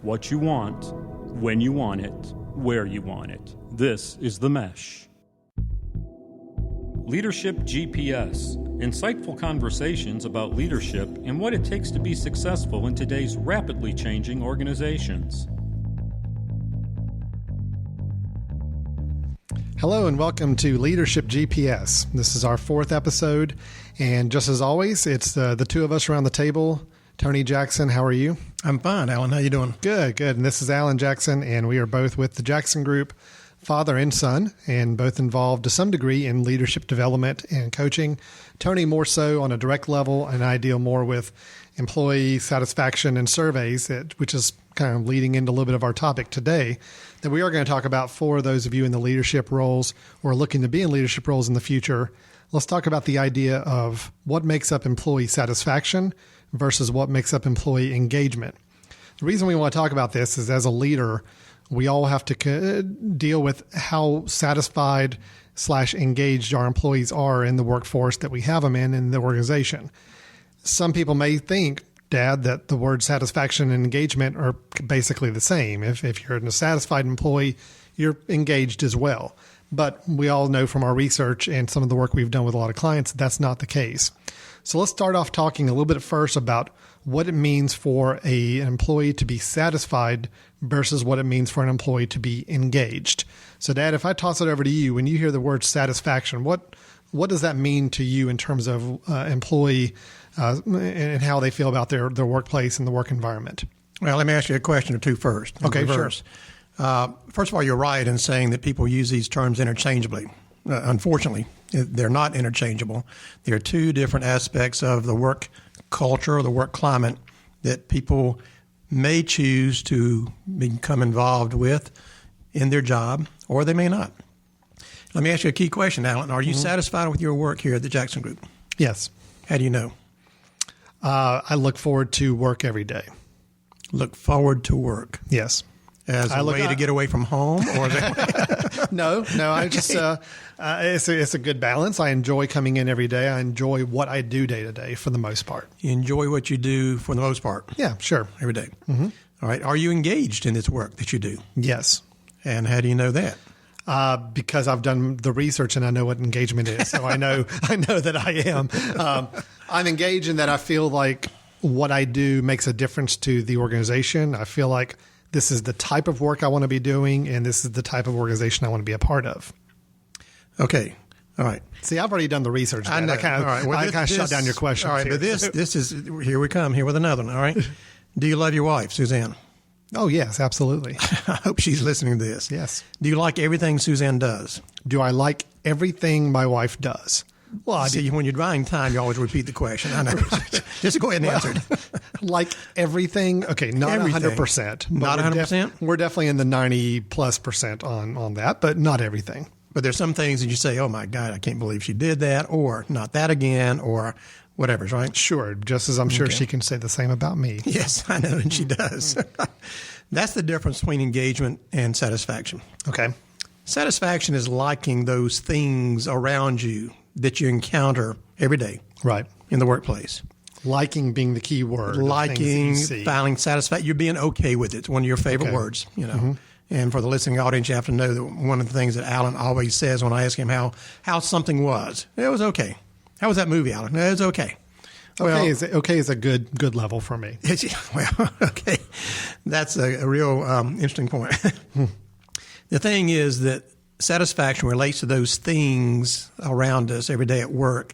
what you want, when you want it, where you want it. This is The Mesh. Leadership GPS. Insightful conversations about leadership and what it takes to be successful in today's rapidly changing organizations. Hello and welcome to Leadership GPS. This is our fourth episode, and just as always, it's the two of us around the table. Tony Jackson, how are you? I'm fine, Alan. How you doing? Good. And this is Alan Jackson, and we are both with the Jackson Group, father and son, and both involved to some degree in leadership development and coaching. Tony more so on a direct level, and I deal more with employee satisfaction and surveys, which is kind of leading into a little bit of our topic today that we are going to talk about for those of you in the leadership roles or looking to be in leadership roles in the future. Let's talk about the idea of what makes up employee satisfaction versus what makes up employee engagement. The reason we want to talk about this is as a leader, we all have to deal with how satisfied / engaged our employees are in the workforce that we have them in the organization. Some people may think, Dad, that the word satisfaction and engagement are basically the same. If you're a satisfied employee, you're engaged as well. But we all know from our research and some of the work we've done with a lot of clients, that's not the case. So let's start off talking a little bit first about what it means for an employee to be satisfied versus what it means for an employee to be engaged. So, Dad, if I toss it over to you, when you hear the word satisfaction, what does that mean to you in terms of employee and how they feel about their workplace and the work environment? Well, let me ask you a question or two first. Okay, sure. First of all, you're right in saying that people use these terms interchangeably. Unfortunately, they're not interchangeable. There are two different aspects of the work culture or the work climate that people may choose to become involved with in their job, or they may not. Let me ask you a key question, Alan. Are you satisfied with your work here at the Jackson Group? Yes. How do you know? I look forward to work every day. Look forward to work. Yes. As a way to get away from home? Or No. I just, it's a good balance. I enjoy coming in every day. I enjoy what I do day to day for the most part. You enjoy what you do for the most part? Yeah, sure. Every day. Mm-hmm. All right. Are you engaged in this work that you do? Yes. And how do you know that? Because I've done the research and I know what engagement is. So I know that I am. I'm engaged in that I feel like what I do makes a difference to the organization. I feel like this is the type of work I want to be doing, and this is the type of organization I want to be a part of. Okay. All right. See, I've already done the research. I know. I kind of shut down your question. All right, but this is, here we come, here with another one, all right? Do you love your wife, Suzanne? Oh, yes, absolutely. I hope she's listening to this. Yes. Do you like everything Suzanne does? Do I like everything my wife does? Well, see, when you're buying time, you always repeat the question. I know. Just go ahead and answer it. Like everything? Okay, not 100%. Not 100%? We're definitely in the 90+% on that, but not everything. But there's some things that you say, oh, my God, I can't believe she did that, or not that again, or whatever, right? Sure, just as I'm sure she can say the same about me. Yes, I know, and she does. That's the difference between engagement and satisfaction. Okay. Satisfaction is liking those things around you that you encounter every day. Right. In the workplace. Liking being the key word. Liking, feeling satisfied. You're being okay with it. It's one of your favorite words, you know. Mm-hmm. And for the listening audience, you have to know that one of the things that Alan always says when I ask him how something was, it was okay. How was that movie, Alan? It was okay. Okay is a good level for me. Well, okay. That's a real interesting point. The thing is that satisfaction relates to those things around us every day at work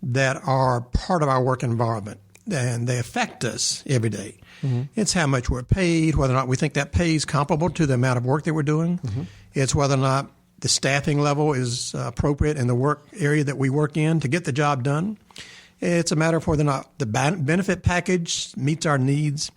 that are part of our work environment, and they affect us every day. Mm-hmm. It's how much we're paid, whether or not we think that pay is comparable to the amount of work that we're doing. Mm-hmm. It's whether or not the staffing level is appropriate in the work area that we work in to get the job done. It's a matter of whether or not the benefit package meets our needs.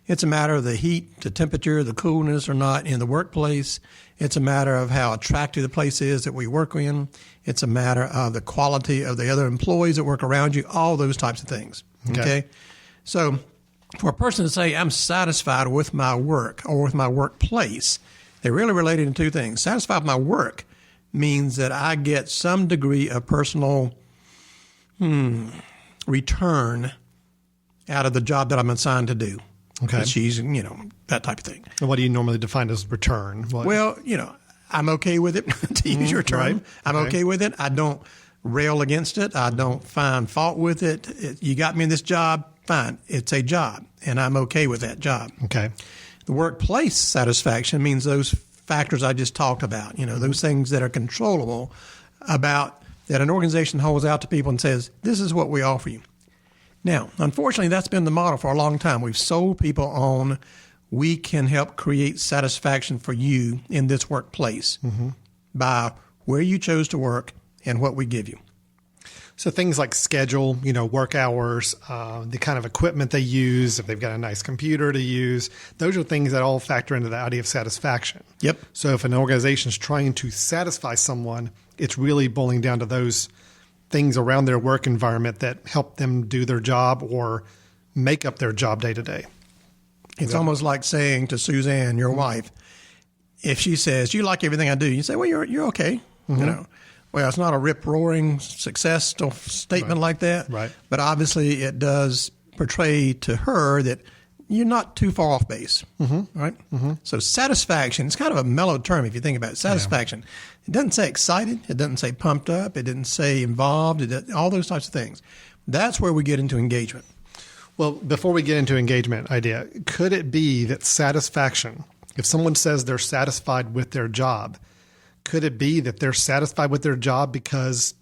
It's a matter of the heat, the temperature, the coolness or not in the workplace. It's a matter of how attractive the place is that we work in. It's a matter of the quality of the other employees that work around you, all those types of things. Okay? So for a person to say, I'm satisfied with my work or with my workplace, they're really related to two things. Satisfied with my work means that I get some degree of personal return out of the job that I'm assigned to do. Okay. that she's, that type of thing. And what do you normally define as return? What? Well, I'm okay with it, to use your term. Right. I'm okay with it. I don't rail against it. I don't find fault with it. You got me in this job, fine. It's a job, and I'm okay with that job. Okay. The workplace satisfaction means those factors I just talked about, those things that are controllable about that an organization holds out to people and says, this is what we offer you. Now, unfortunately, that's been the model for a long time. We've sold people on, we can help create satisfaction for you in this workplace by where you chose to work and what we give you. So things like schedule, work hours, the kind of equipment they use, if they've got a nice computer to use, those are things that all factor into the idea of satisfaction. Yep. So if an organization is trying to satisfy someone, it's really boiling down to those things around their work environment that help them do their job or make up their job day to day. It's almost like saying to Suzanne, your wife, if she says, you like everything I do, you say, well, you're okay. Well, it's not a rip-roaring success statement like that. Right. But obviously it does portray to her that you're not too far off base. Right? So satisfaction, it's kind of a mellow term if you think about it. Satisfaction. It doesn't say excited. It doesn't say pumped up. It didn't say involved. All those types of things. That's where we get into engagement. Well, before we get into engagement idea, could it be that satisfaction, if someone says they're satisfied with their job, could it be that they're satisfied with their job because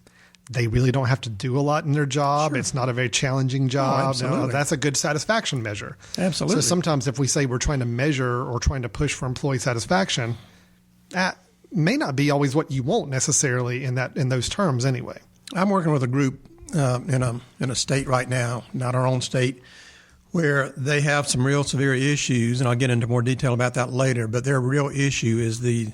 they really don't have to do a lot in their job? Sure. It's not a very challenging job. Absolutely. That's a good satisfaction measure. Absolutely. So sometimes if we say we're trying to measure or trying to push for employee satisfaction, that may not be always what you want necessarily in those terms anyway. I'm working with a group in a state right now, not our own state, where they have some real severe issues, and I'll get into more detail about that later. But their real issue is the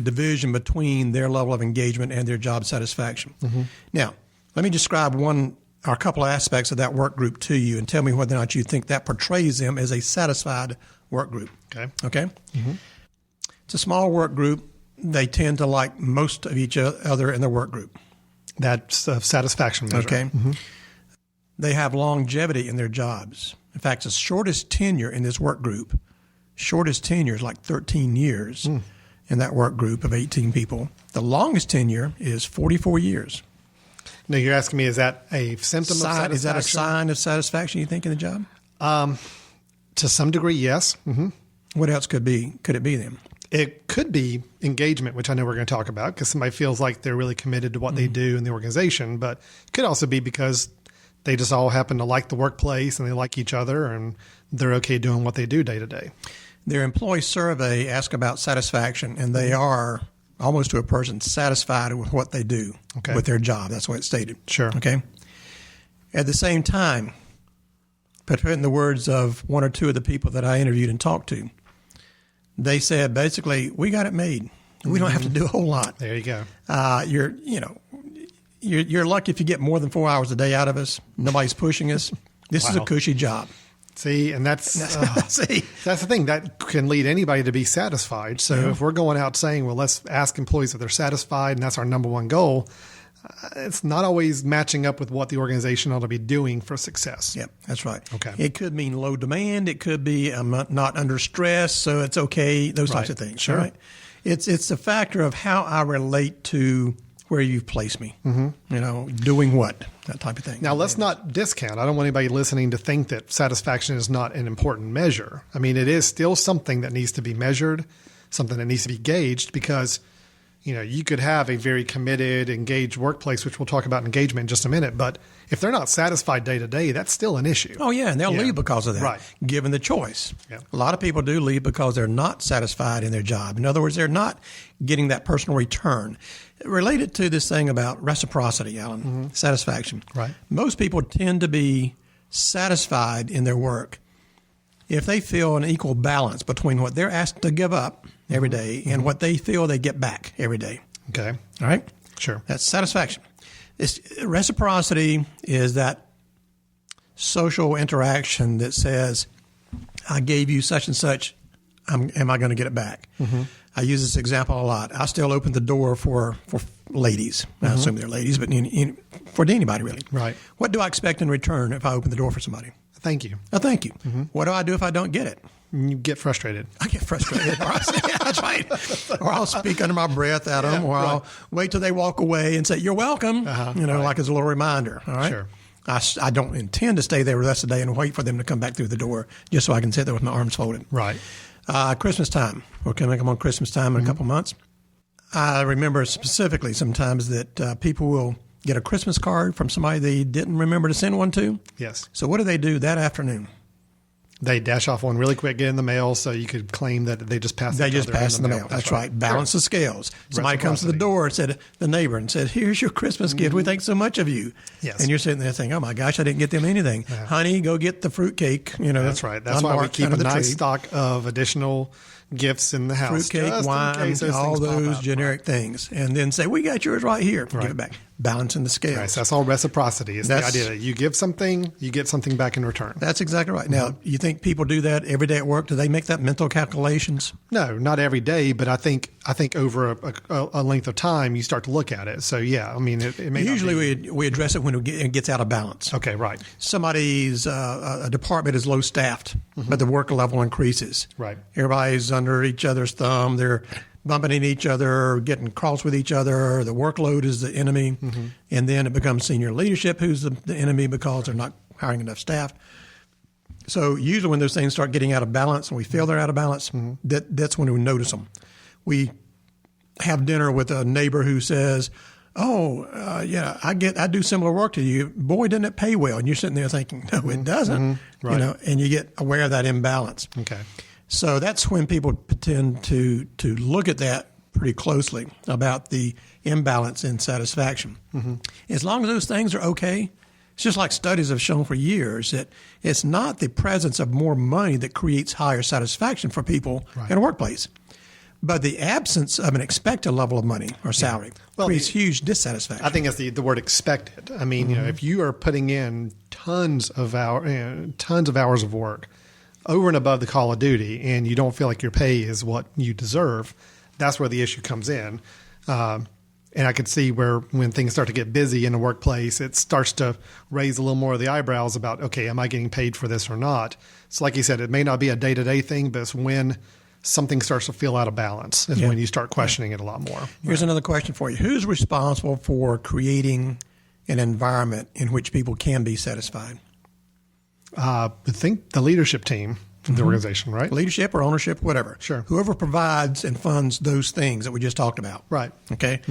division between their level of engagement and their job satisfaction. Now, let me describe a couple of aspects of that work group to you, and tell me whether or not you think that portrays them as a satisfied work group. Okay. It's a small work group. They tend to like most of each other in the work group. That's a satisfaction measure. Okay. They have longevity in their jobs. In fact, the shortest tenure in this work group, is like 13 years in that work group of 18 people. The longest tenure is 44 years. Now, you're asking me, is that a symptom of satisfaction? Is that a sign of satisfaction, you think, in the job? To some degree, yes. What else could it be then? It could be engagement, which I know we're going to talk about, because somebody feels like they're really committed to what they do in the organization. But it could also be because they just all happen to like the workplace and they like each other and they're okay doing what they do day to day. Their employee survey asks about satisfaction, and they are almost to a person satisfied with what they do with their job. That's what it stated. Sure. Okay. At the same time, put in the words of one or two of the people that I interviewed and talked to, they said basically, we got it made. We don't have to do a whole lot. There you go. You're lucky if you get more than 4 hours a day out of us. Nobody's pushing us. This is a cushy job. See, and that's the thing that can lead anybody to be satisfied. So if we're going out saying, well, let's ask employees if they're satisfied, and that's our number one goal, it's not always matching up with what the organization ought to be doing for success. Yep, that's right. Okay. It could mean low demand. It could be I'm not under stress, so it's okay. Those types of things. Sure. Right? It's a factor of how I relate to where you've placed me. Doing what, that type of thing. Now, let's not discount. I don't want anybody listening to think that satisfaction is not an important measure. I mean, it is still something that needs to be measured, something that needs to be gauged, because you could have a very committed, engaged workplace, which we'll talk about engagement in just a minute. But if they're not satisfied day to day, that's still an issue. Oh, yeah, and they'll leave because of that, right, given the choice. Yeah. A lot of people do leave because they're not satisfied in their job. In other words, they're not getting that personal return. Related to this thing about reciprocity, Alan, satisfaction. Right. Most people tend to be satisfied in their work if they feel an equal balance between what they're asked to give up every day and what they feel they get back every day. Okay. All right? Sure. That's satisfaction. Reciprocity is that social interaction that says, I gave you such and such, am I going to get it back? I use this example a lot. I still open the door for ladies. I assume they're ladies, but for anybody really. Right. What do I expect in return if I open the door for somebody? thank you. A thank you. What do I do if I don't get it? You get frustrated. I get frustrated. Or that's right. Or I'll speak under my breath at them, or I'll wait till they walk away and say, "You're welcome," like as a little reminder. All right. Sure. I don't intend to stay there the rest of the day and wait for them to come back through the door just so I can sit there with my arms folded. Right. Christmas time. We're coming up on Christmas time in a couple months. I remember specifically sometimes that people will get a Christmas card from somebody they didn't remember to send one to. Yes. So what do they do that afternoon? They dash off one really quick, get in the mail, so you could claim that they just passed. They just passed in the mail. That's right. Balance the scales. Somebody comes to the door and said, the neighbor, and said, "Here's your Christmas gift. We think so much of you." Yes. And you're sitting there thinking, "Oh my gosh, I didn't get them anything." Honey, go get the fruitcake. That's right. That's why we keep a nice stock of additional gifts in the house. Fruitcake, wine, all those generic things. And then say, "We got yours right here." Give it back. Balancing the scales. Right, so that's all reciprocity. It's the idea that you give something, you get something back in return. That's exactly right. Now, you think people do that every day at work? Do they make that mental calculations? No, not every day, but I think over a length of time, you start to look at it. So, yeah, I mean, it may usually we address it when it gets out of balance. Okay, right. Somebody's a department is low staffed, but the work level increases. Right. Everybody's under each other's thumb. They're bumping into each other, getting cross with each other. The workload is the enemy. And then it becomes senior leadership who's the enemy because they're not hiring enough staff. So usually when those things start getting out of balance and we feel they're out of balance, that's when we notice them. We have dinner with a neighbor who says, I do similar work to you. Boy, doesn't it pay well? And you're sitting there thinking, no, it doesn't. Right. And you get aware of that imbalance. Okay. So that's when people tend to look at that pretty closely about the imbalance in satisfaction. As long as those things are okay, it's just like studies have shown for years that it's not the presence of more money that creates higher satisfaction for people in a workplace, but the absence of an expected level of money or salary creates huge dissatisfaction. I think it's the word expected. I mean, if you are putting in tons of hours of work over and above the call of duty, and you don't feel like your pay is what you deserve, that's where the issue comes in. And I could see where when things start to get busy in the workplace, it starts to raise a little more of the eyebrows about, okay, am I getting paid for this or not? So like you said, it may not be a day-to-day thing, but it's when something starts to feel out of balance is when you start questioning it a lot more. Here's another question for you. Who's responsible for creating an environment in which people can be satisfied? I think the leadership team from the organization, right? Leadership or ownership, whatever. Sure. Whoever provides and funds those things that we just talked about. Right. Okay.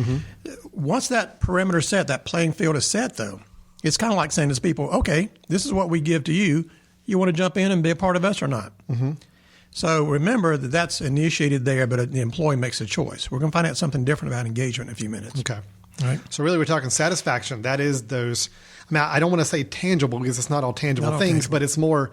Once that perimeter set, that playing field is set, though, it's kind of like saying to people, okay, this is what we give to you. You want to jump in and be a part of us or not? So remember that that's initiated there, but the employee makes a choice. We're going to find out something different about engagement in a few minutes. Okay. All right. So really we're talking satisfaction. That is those, I mean, I don't want to say tangible because it's not all tangible things, but it's more,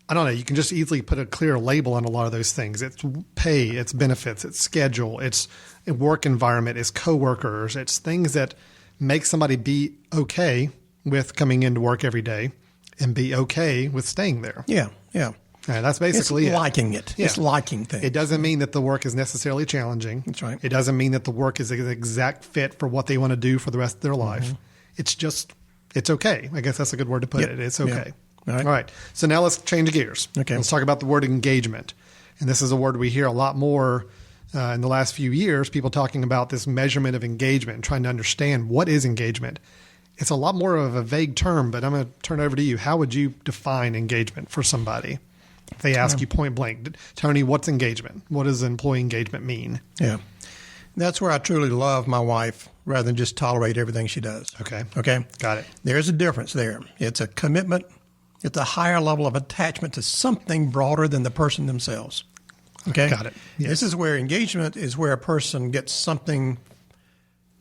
I don't know, you can just easily put a clear label on a lot of those things. It's pay, it's benefits, it's schedule, it's work environment, it's coworkers, it's things that make somebody be okay with coming into work every day and be okay with staying there. Yeah. That's basically it's liking it. Yeah. It's liking things. It doesn't mean that the work is necessarily challenging. That's right. It doesn't mean that the work is an exact fit for what they want to do for the rest of their life. It's just, it's okay. I guess that's a good word to put it. It's okay. Yeah. All right. So now let's change gears. Okay. Let's talk about the word engagement. And this is a word we hear a lot more in the last few years, people talking about this measurement of engagement and trying to understand what is engagement. It's a lot more of a vague term, but I'm going to turn it over to you. How would you define engagement for somebody? If they ask you point blank, Tony, what's engagement? What does employee engagement mean? Yeah. That's where I truly love my wife rather than just tolerate everything she does. Okay. Got it. There's a difference there. It's a commitment. It's a higher level of attachment to something broader than the person themselves. Okay. Got it. Yes. This is where engagement is where a person gets something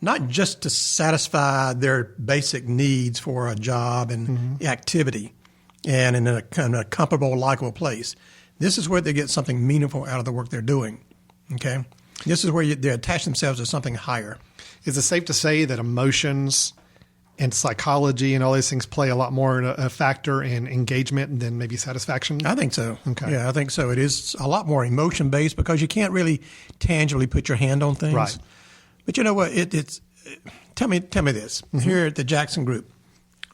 not just to satisfy their basic needs for a job and activity and in a comfortable, likable place. This is where they get something meaningful out of the work they're doing. Okay. This is where they attach themselves to something higher. Is it safe to say that emotions and psychology and all these things play a lot more in a factor in engagement than maybe satisfaction? I think so. Okay. Yeah, I think so. It is a lot more emotion-based because you can't really tangibly put your hand on things. Right. But you know what? Tell me this. Here at the Jackson Group,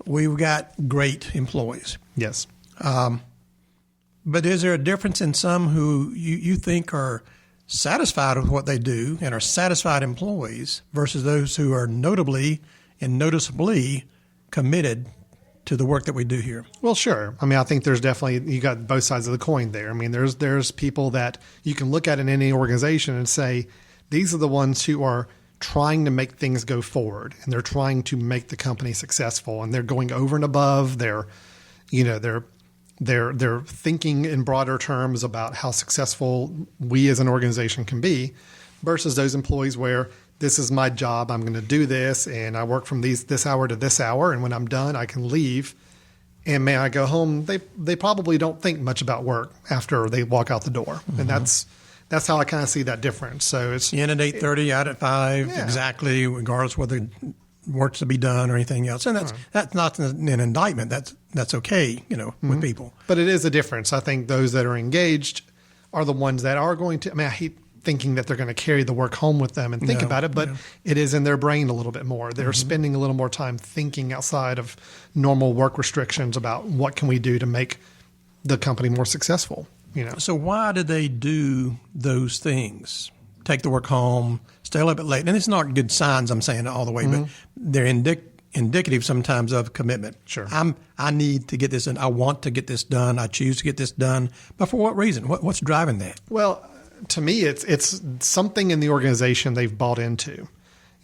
we've got great employees. Yes. But is there a difference in some who you think are satisfied with what they do and are satisfied employees versus those who are notably and noticeably committed to the work that we do here? Well, sure. I mean, I think there's definitely, you got both sides of the coin there. I mean, there's people that you can look at in any organization and say, these are the ones who are trying to make things go forward, and they're trying to make the company successful, and they're going over and above. They're thinking in broader terms about how successful we as an organization can be, versus those employees where this is my job, I'm going to do this, and I work from this hour to this hour, and when I'm done, I can leave. And may I go home? They probably don't think much about work after they walk out the door, and that's how I kind of see that difference. So it's in at 8:30, out at 5, exactly, regardless whether work's to be done or anything else. And that's not an indictment. That's okay, with people. But it is a difference. I think those that are engaged are the ones that are going to. I mean, I hate thinking that they're going to carry the work home with them and think about it, but it is in their brain a little bit more. They're spending a little more time thinking outside of normal work restrictions about what can we do to make the company more successful. So why do they do those things? Take the work home, stay a little bit late. And it's not good signs, I'm saying all the way, but they're indicative sometimes of commitment. Sure. I need to get this in. I want to get this done. I choose to get this done. But for what reason? What's driving that? Well, to me, it's something in the organization they've bought into.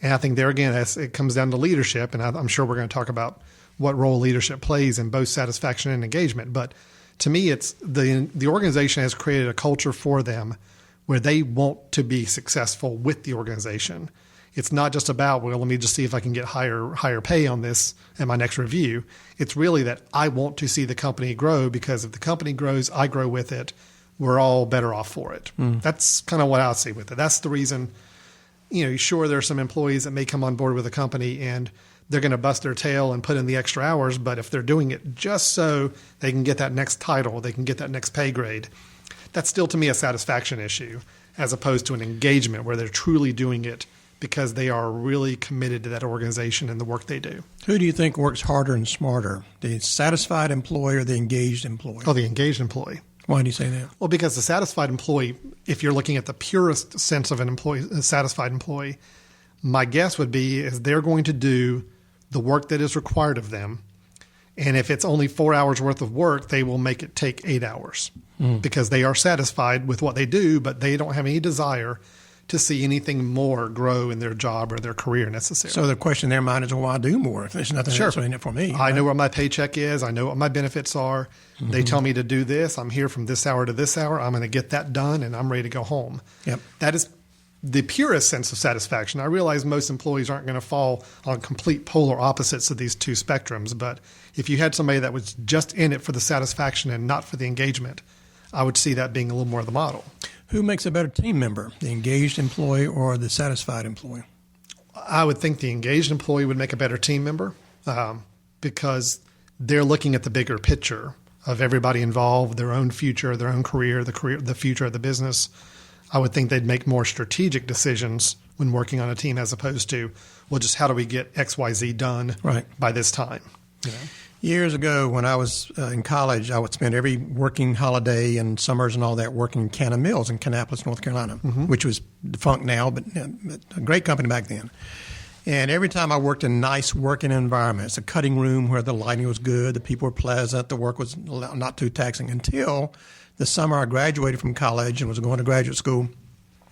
And I think there again, it comes down to leadership. And I'm sure we're going to talk about what role leadership plays in both satisfaction and engagement. But to me, it's the organization has created a culture for them where they want to be successful with the organization. It's not just about, well, let me just see if I can get higher pay on this in my next review. It's really that I want to see the company grow, because if the company grows, I grow with it. We're all better off for it. That's kind of what I see with it. That's the reason, sure, there are some employees that may come on board with a company and they're going to bust their tail and put in the extra hours, but if they're doing it just so they can get that next title, they can get that next pay grade, that's still to me a satisfaction issue, as opposed to an engagement where they're truly doing it because they are really committed to that organization and the work they do. Who do you think works harder and smarter, the satisfied employee or the engaged employee? Oh, the engaged employee. Why do you say that? Well, because the satisfied employee, if you're looking at the purest sense of a satisfied employee, my guess would be is they're going to do the work that is required of them. And if it's only 4 hours worth of work, they will make it take 8 hours because they are satisfied with what they do, but they don't have any desire to see anything more grow in their job or their career necessarily. So the question in their mind is, well, why do more if there's nothing else in it for me? I know where my paycheck is. I know what my benefits are. They tell me to do this. I'm here from this hour to this hour. I'm going to get that done, and I'm ready to go home. Yep. That is the purest sense of satisfaction. I realize most employees aren't going to fall on complete polar opposites of these two spectrums, but if you had somebody that was just in it for the satisfaction and not for the engagement, I would see that being a little more of the model. Who makes a better team member, the engaged employee or the satisfied employee? I would think the engaged employee would make a better team member because they're looking at the bigger picture of everybody involved, their own future, their own career, the future of the business. I would think they'd make more strategic decisions when working on a team as opposed to, well, just how do we get XYZ done by this time? Years ago when I was in college, I would spend every working holiday and summers and all that working in Canna Mills in Kannapolis, North Carolina, which was defunct now, but a great company back then. And every time I worked in nice working environments, a cutting room where the lighting was good, the people were pleasant, the work was not too taxing, until the summer I graduated from college and was going to graduate school.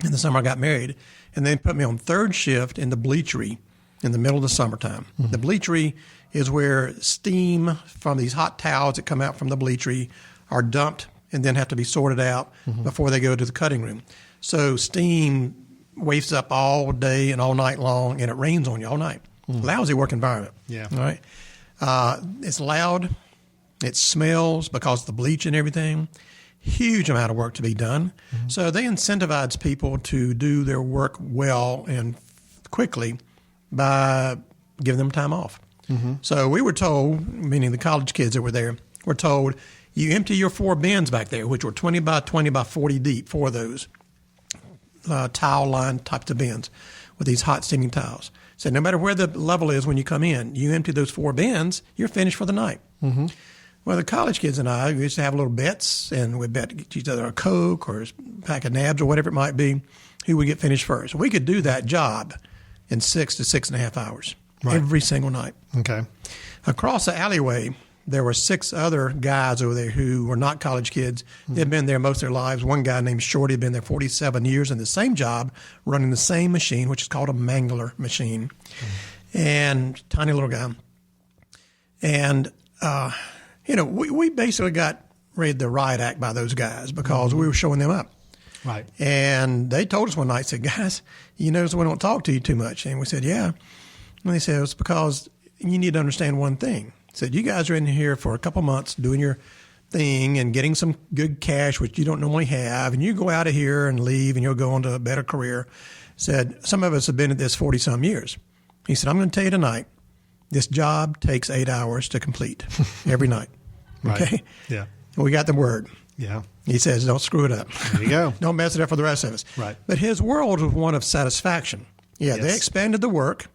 And the summer I got married. And they put me on third shift in the bleachery in the middle of the summertime. The bleachery is where steam from these hot towels that come out from the bleachery are dumped and then have to be sorted out before they go to the cutting room. So steam wafts up all day and all night long, and it rains on you all night. Lousy work environment. Yeah. All right. It's loud. It smells because of the bleach and everything. Huge amount of work to be done. So they incentivize people to do their work well and quickly by giving them time off. So we were told, meaning the college kids that were there, were told, you empty your 4 bins back there, which were 20 by 20 by 40 deep, 4 of those towel line types of bins with these hot steaming towels. So no matter where the level is when you come in, you empty those 4 bins, you're finished for the night. Well, the college kids and I, we used to have little bets, and we'd bet each other a Coke or a pack of nabs or whatever it might be, who would get finished first. We could do that job in 6 to 6.5 hours every single night. Okay. Across the alleyway, there were 6 other guys over there who were not college kids. They'd been there most of their lives. One guy named Shorty had been there 47 years in the same job, running the same machine, which is called a mangler machine, and tiny little guy. And, we basically got ready to riot act by those guys because we were showing them up. Right. And they told us one night, said, guys, you notice we don't talk to you too much. And we said, yeah. And they said, it's because you need to understand one thing. Said, you guys are in here for a couple months doing your thing and getting some good cash, which you don't normally have. And you go out of here and leave and you'll go on to a better career. Said, some of us have been at this 40-some years. He said, I'm going to tell you tonight, this job takes 8 hours to complete every night. Right. Okay? Yeah. And we got the word. Yeah. He says, don't screw it up. There you go. Don't mess it up for the rest of us. Right. But his world was one of satisfaction. Yeah, Yes. they expanded the work.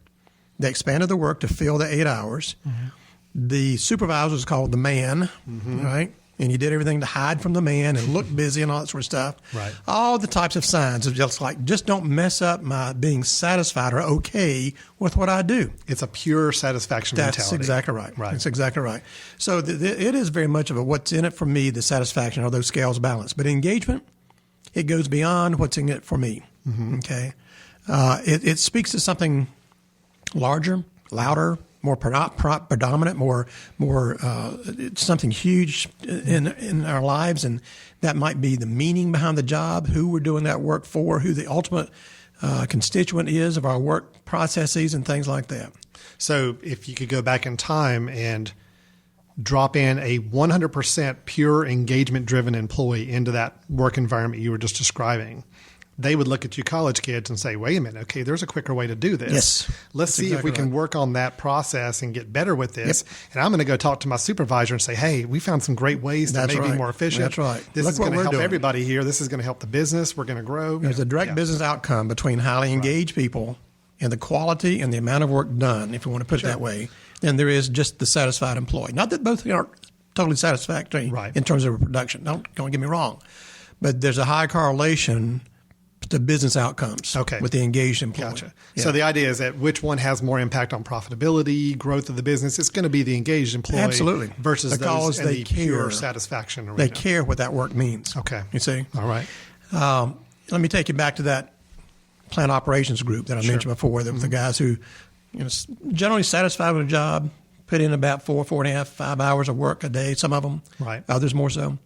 They expanded the work to fill the 8 hours. Mm-hmm. The supervisor was called the man, right? And he did everything to hide from the man and look busy and all that sort of stuff. Right. All the types of signs of just don't mess up my being satisfied or okay with what I do. It's a pure satisfaction That's mentality. exactly right. Right. That's exactly right. So it is very much of a what's in it for me, the satisfaction, or those scales balance. But engagement, it goes beyond what's in it for me. Okay. It speaks to something larger, louder, more predominant, more something huge in our lives, and that might be the meaning behind the job, who we're doing that work for, who the ultimate constituent is of our work processes, and things like that. So if you could go back in time and drop in a 100% pure engagement-driven employee into that work environment you were just describing, they would look at you college kids and say, wait a minute, okay, there's a quicker way to do this. Yes. Let's That's see if exactly we can right. work on that process and get better with this. And I'm going to go talk to my supervisor and say, hey, we found some great ways to That's make right. be more efficient. That's right. This Look is what going to we're help doing. everybody here. This is going to help the business. We're going to grow. There's a direct business outcome between highly engaged people and the quality and the amount of work done, if you want to put it that way, than there is just the satisfied employee. Not that both aren't totally satisfactory Right. in terms of production. Don't get me wrong. But there's a high correlation to business outcomes with the engaged employee. Gotcha. Yeah. So the idea is that which one has more impact on profitability, growth of the business? It's going to be the engaged employee. Absolutely. Versus Because those in they the pure care. satisfaction arena. They care what that work means. Okay. You see? All right. Let me take you back to that plant operations group that I mentioned before. The guys who, generally satisfied with a job, put in about 4.5, 5 hours of work a day. Some of them, Right. Others more so.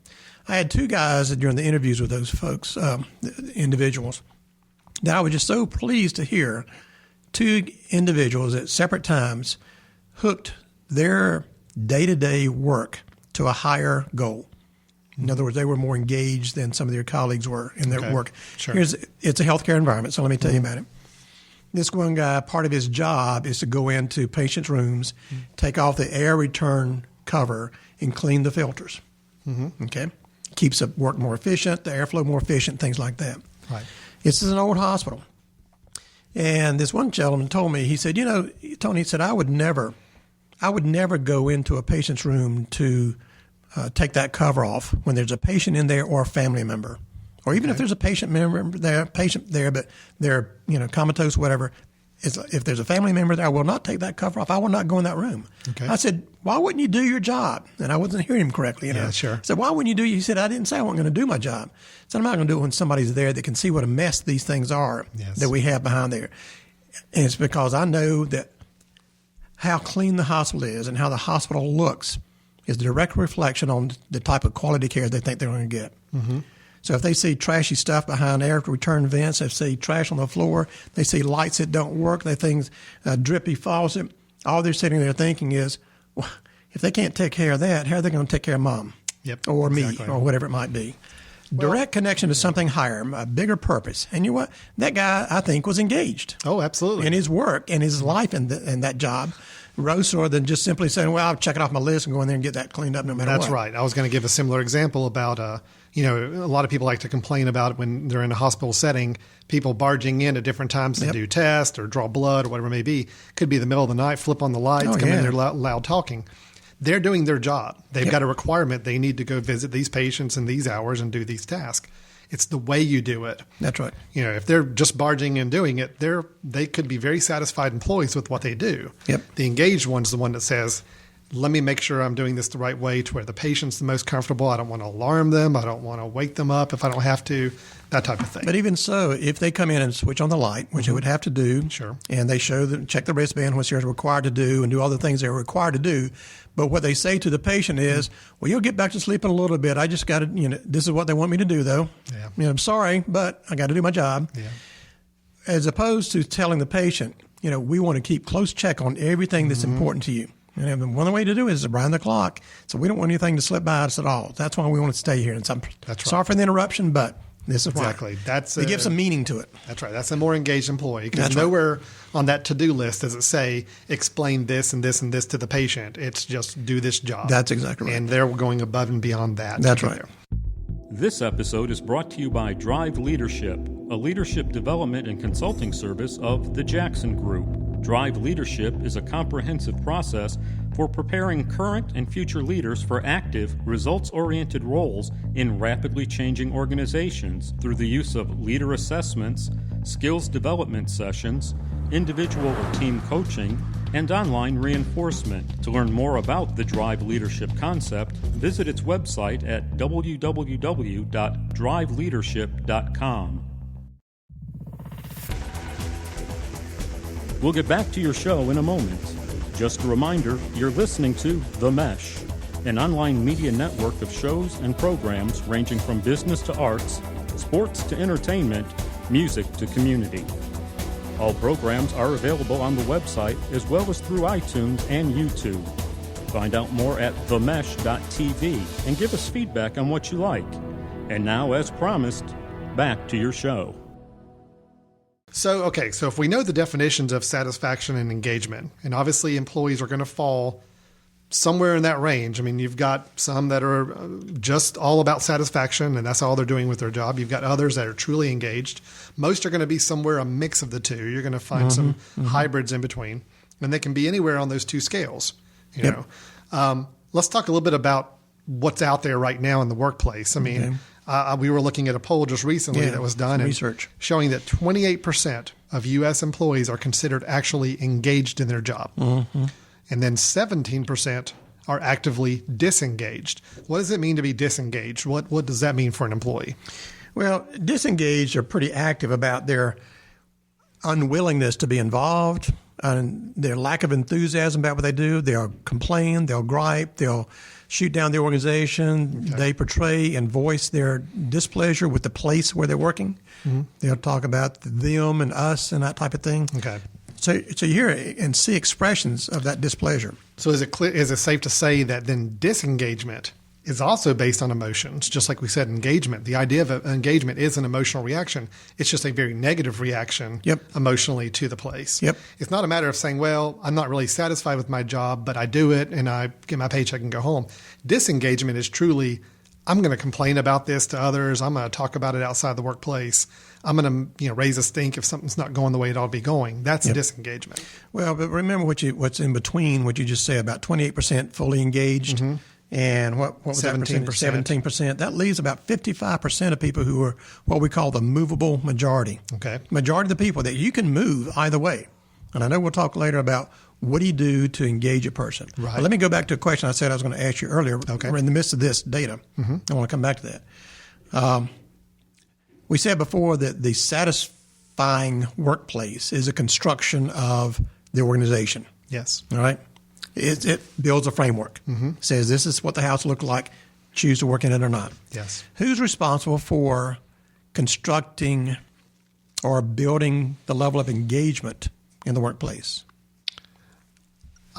I had 2 guys during the interviews with those folks, individuals, that I was just so pleased to hear. 2 individuals at separate times hooked their day-to-day work to a higher goal. In other words, they were more engaged than some of their colleagues were in their work. Sure. It's a healthcare environment, so let me tell you about it. This one guy, part of his job is to go into patients' rooms, take off the air return cover, and clean the filters. Okay? Keeps the work more efficient, the airflow more efficient, things like that. Right. This is an old hospital. And this one gentleman told me, he said, Tony, he said, I would never go into a patient's room to take that cover off when there's a patient in there or a family member. Or even if there's a patient there, but they're comatose, whatever. If there's a family member there, I will not take that cover off. I will not go in that room. Okay. I said, why wouldn't you do your job? And I wasn't hearing him correctly. Yeah, sure. I said, why wouldn't you do? He said, I didn't say I wasn't going to do my job. I said, I'm not going to do it when somebody's there that can see what a mess these things are that we have behind there. And it's because I know that how clean the hospital is and how the hospital looks is a direct reflection on the type of quality care they think they're going to get. So if they see trashy stuff behind air return vents, if they see trash on the floor, they see lights that don't work, they think drippy faucet, all they're sitting there thinking is, well, if they can't take care of that, how are they going to take care of mom or exactly. me or whatever it might be? Direct connection to something higher, a bigger purpose. And you know what? That guy, I think, was engaged. Oh, absolutely. In his work and his life in that job. Rather than just simply saying, well, I'll check it off my list and go in there and get that cleaned up no matter what. That's right. I was going to give a similar example about, a lot of people like to complain about when they're in a hospital setting, people barging in at different times to do tests or draw blood or whatever it may be. Could be the middle of the night, flip on the lights, come in there loud talking. they're doing their job. They've got a requirement. They need to go visit these patients in these hours and do these tasks. It's the way you do it. That's right. If they're just barging in and doing it, they could be very satisfied employees with what they do. Yep. The engaged one's the one that says, let me make sure I'm doing this the right way to where the patient's the most comfortable. I don't want to alarm them. I don't want to wake them up if I don't have to, that type of thing. But even so, if they come in and switch on the light, which they would have to do, Sure. and they check the wristband, which they're required to do, and do all the things they're required to do, but what they say to the patient is, well, you'll get back to sleep in a little bit. I just got to, this is what they want me to do, though. Yeah. I'm sorry, but I got to do my job. Yeah. As opposed to telling the patient, we want to keep close check on everything that's important to you. And one way to do it is around the clock. So we don't want anything to slip by us at all. That's why we want to stay here. And That's right. Sorry for the interruption, but this is Exactly. why. They give some meaning to it. That's right. That's a more engaged employee, because That's right. nowhere on that to-do list does it say explain this and this and this to the patient. It's just do this job. That's exactly right. And they're going above and beyond that. That's to get right. there. This episode is brought to you by Drive Leadership, a leadership development and consulting service of the Jackson Group. Drive Leadership is a comprehensive process for preparing current and future leaders for active, results-oriented roles in rapidly changing organizations through the use of leader assessments, skills development sessions, individual or team coaching, and online reinforcement. To learn more about the Drive Leadership concept, visit its website at www.driveleadership.com. We'll get back to your show in a moment. Just a reminder, you're listening to The Mesh, an online media network of shows and programs ranging from business to arts, sports to entertainment, music to community. All programs are available on the website as well as through iTunes and YouTube. Find out more at themesh.tv and give us feedback on what you like. And now, as promised, back to your show. So if we know the definitions of satisfaction and engagement, and obviously employees are going to fall somewhere in that range. I mean, you've got some that are just all about satisfaction, and that's all they're doing with their job. You've got others that are truly engaged. Most are going to be somewhere a mix of the two. You're going to find some hybrids in between, and they can be anywhere on those two scales. You know, let's talk a little bit about what's out there right now in the workplace. I mean, we were looking at a poll just recently that was done, research showing that 28% of U.S. employees are considered actually engaged in their job. And then 17% are actively disengaged. What does it mean to be disengaged? What does that mean for an employee? Well, disengaged are pretty active about their unwillingness to be involved and their lack of enthusiasm about what they do. They'll complain, they'll gripe, they'll shoot down the organization. Okay. They portray and voice their displeasure with the place where they're working. They'll talk about them and us and that type of thing. Okay. So you hear and see expressions of that displeasure. So is it safe to say that then disengagement is also based on emotions? Just like we said, engagement. The idea of engagement is an emotional reaction. It's just a very negative reaction emotionally to the place. It's not a matter of saying, well, I'm not really satisfied with my job, but I do it and I get my paycheck and go home. Disengagement is truly, I'm going to complain about this to others. I'm going to talk about it outside the workplace. I'm going to raise a stink if something's not going the way it ought to be going. That's disengagement. Well, but remember what's in between what you just said about 28% fully engaged and what was 17%? 17%. That leaves about 55% of people who are what we call the movable majority. Okay. Majority of the people that you can move either way. And I know we'll talk later about what do you do to engage a person. Right. But let me go back to a question I said I was going to ask you earlier. Okay. We're in the midst of this data. I want to come back to that. We said before that the satisfying workplace is a construction of the organization. Yes. All right. It builds a framework. Says this is what the house looked like. Choose to work in it or not. Yes. Who's responsible for constructing or building the level of engagement in the workplace?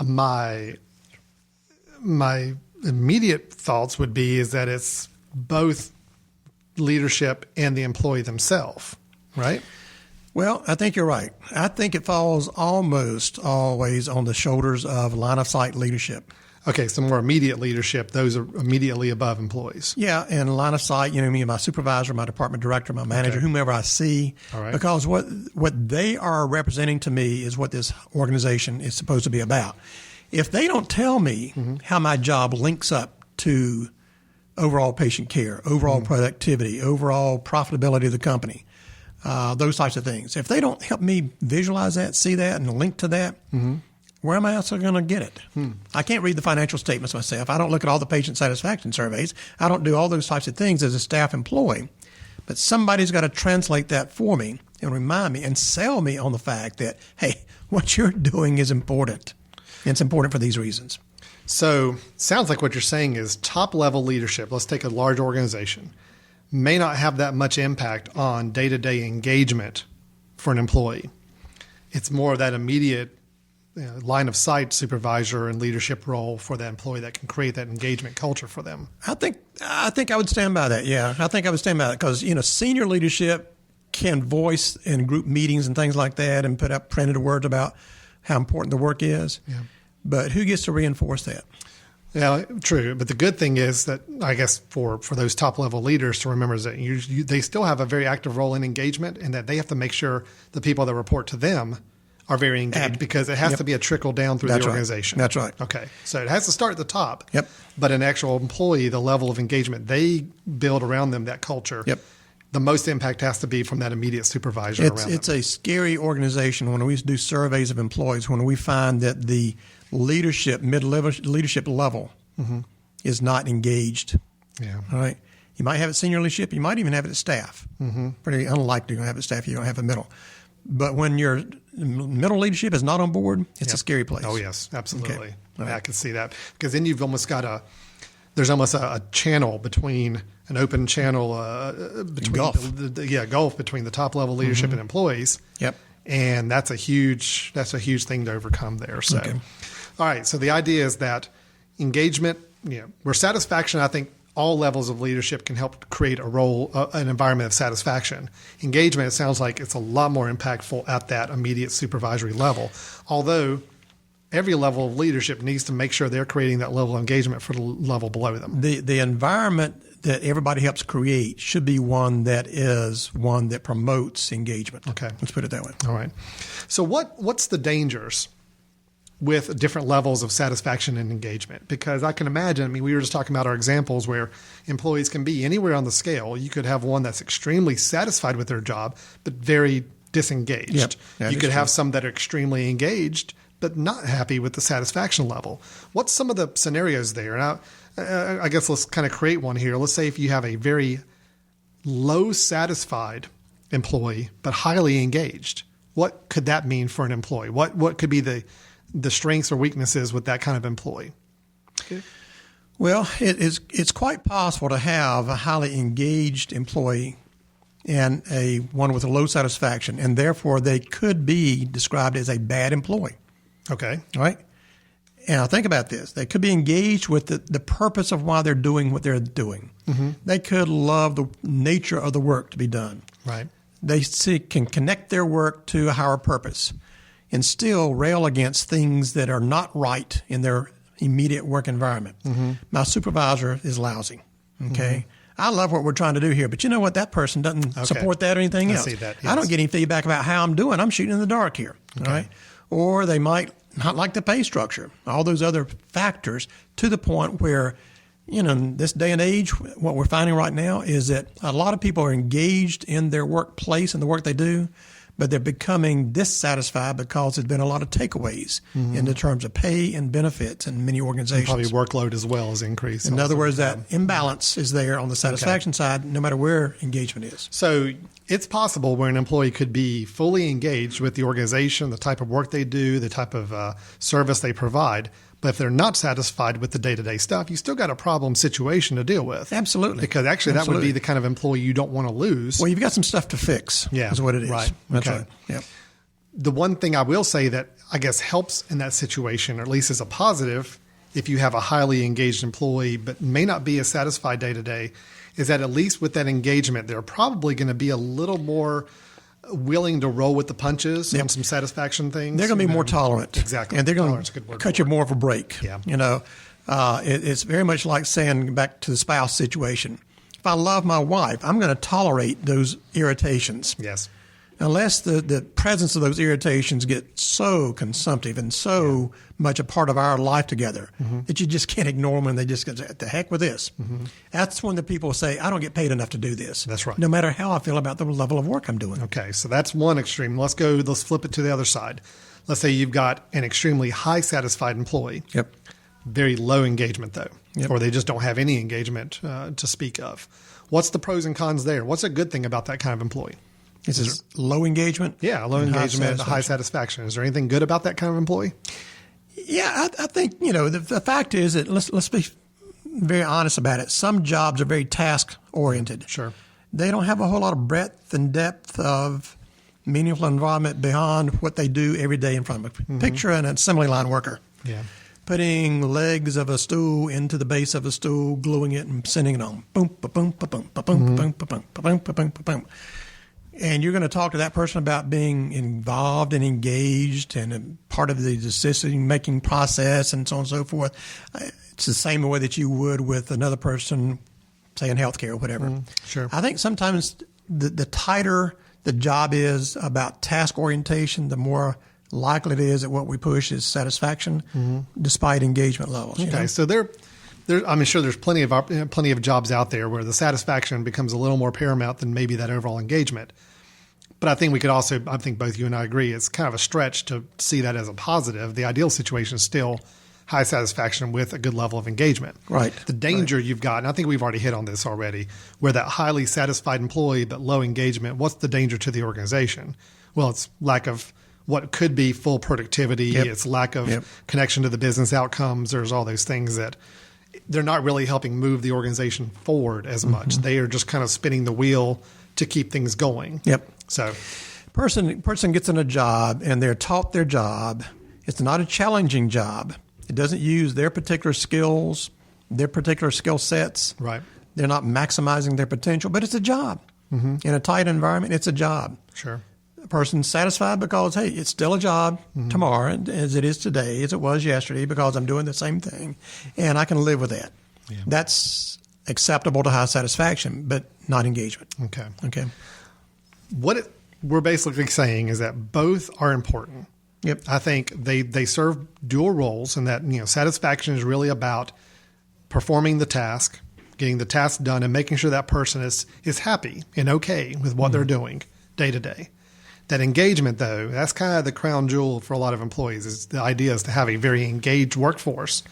My immediate thoughts would be is that it's both leadership and the employee themselves, right? Well, I think you're right. I think it falls almost always on the shoulders of line of sight leadership. Okay, so more immediate leadership, those are immediately above employees. Yeah, and line of sight, me, my supervisor, my department director, my manager, whomever I see. All right. Because what they are representing to me is what this organization is supposed to be about. if they don't tell me how my job links up to overall patient care, overall productivity, overall profitability of the company, those types of things, if they don't help me visualize that, see that, and link to that, where am I also going to get it? I can't read the financial statements myself. I don't look at all the patient satisfaction surveys. I don't do all those types of things as a staff employee. But somebody's got to translate that for me and remind me and sell me on the fact that, hey, what you're doing is important. And it's important for these reasons. So sounds like what you're saying is top-level leadership, let's take a large organization, may not have that much impact on day-to-day engagement for an employee. It's more of that immediate line of sight supervisor and leadership role for that employee that can create that engagement culture for them. I think I would stand by that. Yeah, I think I would stand by that because senior leadership can voice in group meetings and things like that and put up printed words about how important the work is. Yeah. But who gets to reinforce that? Yeah, true. But the good thing is that I guess for those top level leaders to remember is that they still have a very active role in engagement, and that they have to make sure the people that report to them are very engaged because it has to be a trickle down through the organization. That's right. Okay. So it has to start at the top. Yep. But an actual employee, the level of engagement they build around them, that culture. Yep. The most impact has to be from that immediate supervisor around them. It's a scary organization when we do surveys of employees, when we find that the leadership, mid-level leadership level is not engaged. Yeah. All right. You might have it at senior leadership. You might even have it at staff. Pretty unlikely you're going to have it at staff. You don't have it middle. But when your middle leadership is not on board, it's a scary place. Oh, yes, absolutely. Okay. Right. I can see that. Because then you've almost got there's almost a channel between, an open channel between gulf between the top level leadership and employees. Yep. And that's a huge thing to overcome there. So, all right. So the idea is that engagement, where satisfaction, I think, all levels of leadership can help create an environment of satisfaction. Engagement, it sounds like it's a lot more impactful at that immediate supervisory level. Although every level of leadership needs to make sure they're creating that level of engagement for the level below them. The environment that everybody helps create should be one that promotes engagement. Okay. Let's put it that way. All right. So what's the dangers with different levels of satisfaction and engagement? Because I can imagine, we were just talking about our examples where employees can be anywhere on the scale. You could have one that's extremely satisfied with their job, but very disengaged. Yep. You could have some that are extremely engaged, but not happy with the satisfaction level. What's some of the scenarios there? And I guess let's kind of create one here. Let's say if you have a very low satisfied employee, but highly engaged, what could that mean for an employee? What could be the strengths or weaknesses with that kind of employee? Okay. Well, it's quite possible to have a highly engaged employee and one with a low satisfaction, and therefore they could be described as a bad employee. Okay. All right. And now think about this. They could be engaged with the purpose of why they're doing what they're doing. They could love the nature of the work to be done. Right. They can connect their work to a higher purpose and still rail against things that are not right in their immediate work environment. My supervisor is lousy. Okay. I love what we're trying to do here, but you know what? That person doesn't support that or anything else. I see that, yes. I don't get any feedback about how I'm doing. I'm shooting in the dark here. All right. Or they might not like the pay structure, all those other factors, to the point where, in this day and age, what we're finding right now is that a lot of people are engaged in their workplace and the work they do, but they're becoming dissatisfied because there's been a lot of takeaways in the terms of pay and benefits in many organizations. And probably workload as well as increased. In other words, that imbalance is there on the satisfaction side, no matter where engagement is. So it's possible where an employee could be fully engaged with the organization, the type of work they do, the type of service they provide. But if they're not satisfied with the day-to-day stuff, you still got a problem situation to deal with. Absolutely. Because actually that would be the kind of employee you don't want to lose. Well, you've got some stuff to fix, is what it is. Right. That's right. Yep. The one thing I will say that I guess helps in that situation, or at least is a positive, if you have a highly engaged employee but may not be as satisfied day-to-day, is that at least with that engagement, they're probably going to be a little more willing to roll with the punches on some satisfaction things. They're going to be more tolerant. Exactly. And they're going to cut you more of a break. Yeah. It's very much like saying, back to the spouse situation, if I love my wife, I'm going to tolerate those irritations. Yes. unless the presence of those irritations get so consumptive and so much a part of our life together that you just can't ignore them and they just go, the heck with this. That's when the people say, I don't get paid enough to do this. That's right. No matter how I feel about the level of work I'm doing. Okay, so that's one extreme. Let's flip it to the other side. Let's say you've got an extremely high satisfied employee. Yep. Very low engagement, though, Yep. or they just don't have any engagement to speak of. What's the pros and cons there? What's a good thing about that kind of employee? This is low engagement. Yeah, low and engagement, high satisfaction. Is there anything good about that kind of employee? Yeah, I think, the fact is that let's be very honest about it. Some jobs are very task oriented. Sure. They don't have a whole lot of breadth and depth of meaningful involvement beyond what they do every day in front of them. Picture an assembly line worker. Yeah. Putting legs of a stool into the base of a stool, gluing it and sending it on. Boom, ba-boom, ba-boom, ba-boom, ba-boom, ba-boom, ba-boom, ba-boom, ba-boom. And you're going to talk to that person about being involved and engaged and a part of the decision-making process and so on and so forth. It's the same way that you would with another person, say in healthcare or whatever. Sure. I think sometimes the tighter the job is about task orientation, the more likely it is that what we push is satisfaction, despite engagement levels. Okay, so I'm sure there's plenty of jobs out there where the satisfaction becomes a little more paramount than maybe that overall engagement. But I think I think both you and I agree, it's kind of a stretch to see that as a positive. The ideal situation is still high satisfaction with a good level of engagement. Right. The danger you've got, and I think we've already hit on this already, where that highly satisfied employee but low engagement, what's the danger to the organization? Well, it's lack of what could be full productivity. Yep. It's lack of connection to the business outcomes. There's all those things that they're not really helping move the organization forward as much. They are just kind of spinning the wheel to keep things going. Yep. So Person gets in a job and they're taught their job. It's not a challenging job. It doesn't use their particular skills, their particular skill sets. right. They're not maximizing their potential, but it's a job. In a tight environment, it's a job. Sure. A person's satisfied because, hey, it's still a job tomorrow as it is today, as it was yesterday, because I'm doing the same thing, and I can live with that. Yeah. That's acceptable to high satisfaction, but not engagement. Okay. Okay. We're basically saying is that both are important. Yep. I think they serve dual roles, and that satisfaction is really about performing the task, getting the task done, and making sure that person is happy and okay with what they're doing day to day. That engagement, though, that's kind of the crown jewel for a lot of employees. Is the idea is to have a very engaged workforce,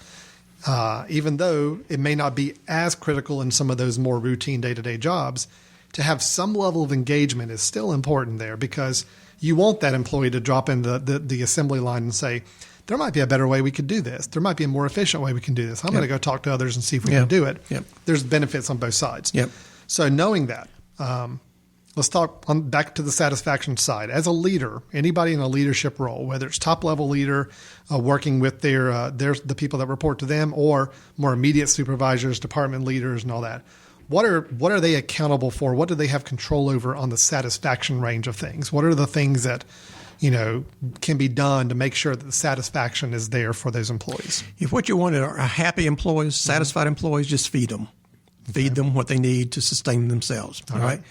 even though it may not be as critical in some of those more routine day to day jobs. To have some level of engagement is still important there, because you want that employee to drop in the assembly line and say, there might be a better way we could do this. There might be a more efficient way we can do this. I'm going to go talk to others and see if we can do it. Yep. There's benefits on both sides. Yep. So knowing that, let's talk back to the satisfaction side. As a leader, anybody in a leadership role, whether it's top level leader working with the people that report to them, or more immediate supervisors, department leaders, and all that, what are they accountable for? What do they have control over on the satisfaction range of things? What are the things that can be done to make sure that the satisfaction is there for those employees? If what you want are happy employees, satisfied employees, just feed them. Feed them what they need to sustain themselves. All right.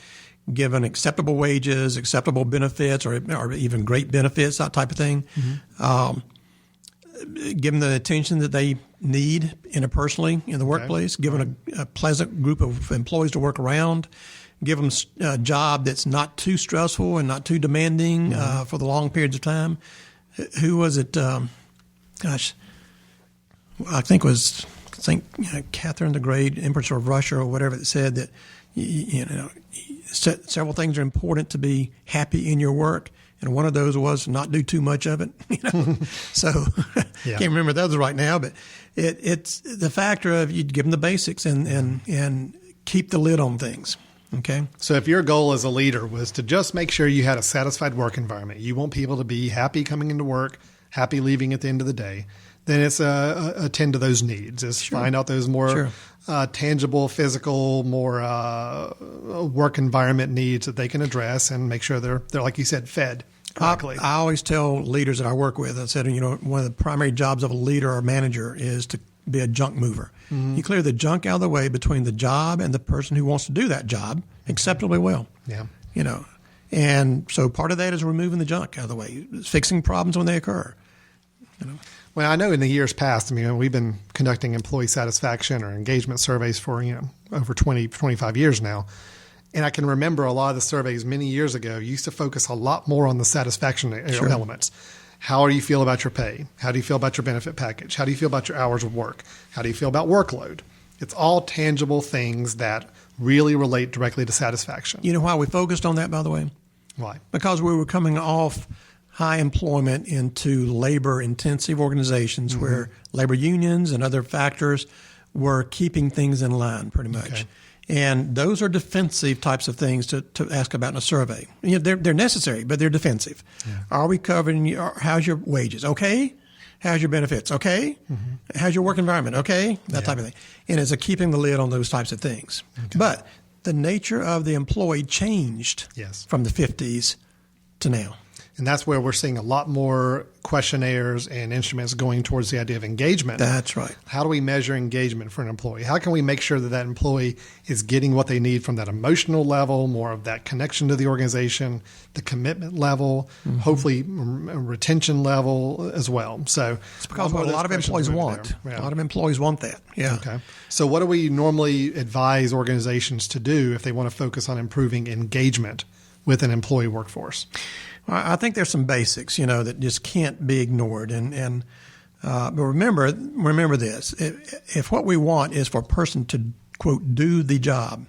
Given acceptable wages, acceptable benefits, or even great benefits, that type of thing. Give them the attention that they need interpersonally in the workplace. Give them a pleasant group of employees to work around. Give them a job that's not too stressful and not too demanding for the long periods of time. Who was it? I think Catherine the Great, Empress of Russia, or whatever, that said that several things are important to be happy in your work, and one of those was not do too much of it. So can't remember the others right now, but it's the factor of you give them the basics and keep the lid on things. Okay. So if your goal as a leader was to just make sure you had a satisfied work environment, you want people to be happy coming into work, happy leaving at the end of the day, then it's attend to those needs. Is find out those more tangible, physical, more work environment needs that they can address, and make sure they're like you said, fed correctly. I always tell leaders that I work with, I said, one of the primary jobs of a leader or manager is to be a junk mover. You clear the junk out of the way between the job and the person who wants to do that job acceptably well. Yeah. And so part of that is removing the junk out of the way, fixing problems when they occur. Well, I know in the years past, I mean, we've been conducting employee satisfaction or engagement surveys for, over 20, 25 years now. And I can remember a lot of the surveys many years ago used to focus a lot more on the satisfaction elements. How do you feel about your pay? How do you feel about your benefit package? How do you feel about your hours of work? How do you feel about workload? It's all tangible things that really relate directly to satisfaction. You know why we focused on that, by the way? Why? Because we were coming off high employment into labor-intensive organizations where labor unions and other factors were keeping things in line pretty much. Okay. And those are defensive types of things to ask about in a survey. They're necessary, but they're defensive. Yeah. Are we covering how's your wages? Okay. How's your benefits? Okay. How's your work environment? Okay. That type of thing. And it's a keeping the lid on those types of things. Okay. But the nature of the employee changed from the 50s to now. And that's where we're seeing a lot more questionnaires and instruments going towards the idea of engagement. That's right. How do we measure engagement for an employee? How can we make sure that that employee is getting what they need from that emotional level, more of that connection to the organization, the commitment level, hopefully retention level as well? So it's because what a lot of employees want. Yeah. A lot of employees want that. Yeah. Okay. So what do we normally advise organizations to do if they want to focus on improving engagement with an employee workforce? I think there's some basics, that just can't be ignored. But remember this: if what we want is for a person to quote do the job,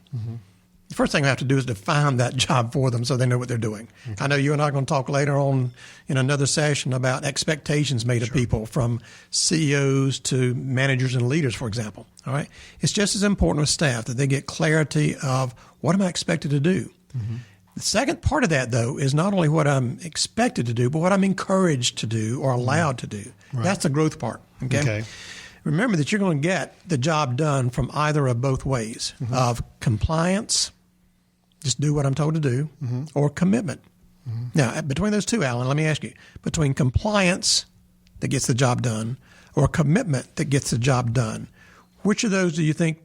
the first thing we have to do is define that job for them so they know what they're doing. Okay. I know you and I are going to talk later on in another session about expectations made of people, from CEOs to managers and leaders, for example. All right, it's just as important with staff that they get clarity of what am I expected to do. The second part of that, though, is not only what I'm expected to do, but what I'm encouraged to do or allowed to do. Right. That's the growth part. Okay? Remember that you're going to get the job done from either of both ways of compliance, just do what I'm told to do, or commitment. Now, between those two, Alan, let me ask you, between compliance that gets the job done or commitment that gets the job done, which of those do you think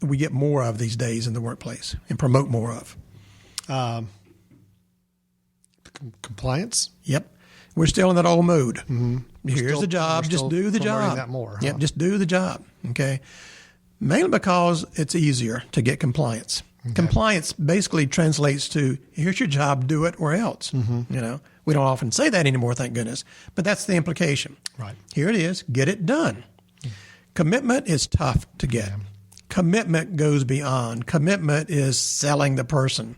we get more of these days in the workplace and promote more of? Compliance. Yep. We're still in that old mode. Here's the job. Just do the job. That more, Yep. Just do the job. Okay. Mainly because it's easier to get compliance. Okay. Compliance basically translates to here's your job, do it or else. We don't often say that anymore, thank goodness, but that's the implication. Right. Here it is. Get it done. Commitment is tough to get. Yeah. Commitment goes beyond. Commitment is selling the person